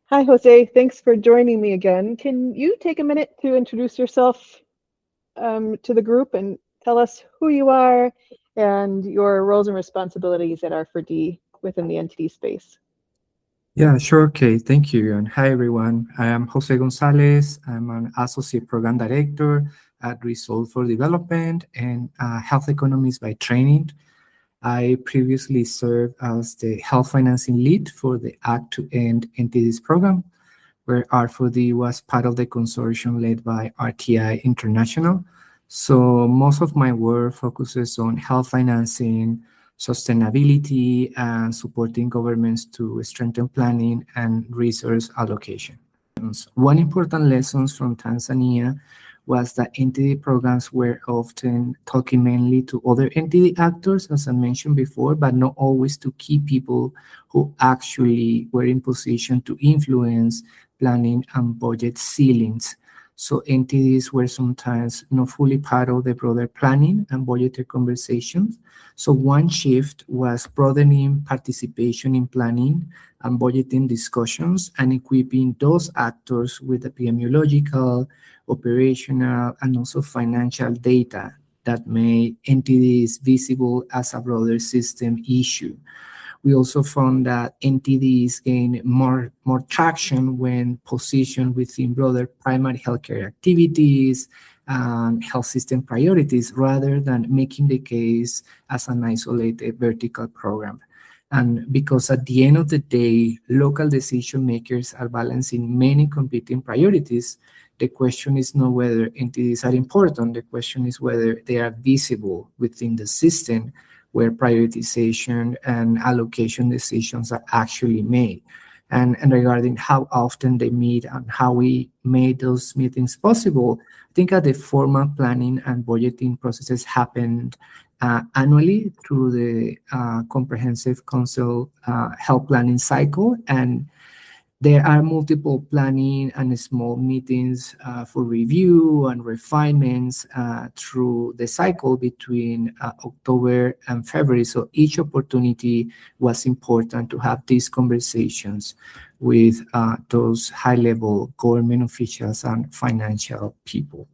Hi, Jose. Thanks for joining me again. Can you take a minute to introduce yourself to the group and tell us who you are and your roles and responsibilities at R4D within the NTD space? Yeah, sure. Okay. Thank you. And hi, everyone. I am Jose Gonzales. I'm an Associate Program Director at Result for Development and Health Economist by training. I previously served as the Health Financing Lead for the Act to End NTDs program, where R4D was part of the consortium led by RTI International. So most of my work focuses on health financing, sustainability, and supporting governments to strengthen planning and resource allocation. One important lesson from Tanzania was that NTD programs were often talking mainly to other NTD actors, as I mentioned before, but not always to key people who actually were in position to influence planning and budget ceilings. So NTDs were sometimes not fully part of the broader planning and budgetary conversations. So one shift was broadening participation in planning and budgeting discussions and equipping those actors with epidemiological, operational, and also financial data that made NTDs visible as a broader system issue. We also found that NTDs gain more traction when positioned within broader primary healthcare activities and health system priorities rather than making the case as an isolated vertical program. And because at the end of the day, local decision makers are balancing many competing priorities, the question is not whether entities are important, the question is whether they are visible within the system where prioritization and allocation decisions are actually made. And regarding how often they meet and how we made those meetings possible, I think that the formal planning and budgeting processes happened annually through the Comprehensive Council Health Planning Cycle. And there are multiple planning and small meetings for review and refinements through the cycle between October and February. So each opportunity was important to have these conversations with those high-level government officials and financial people.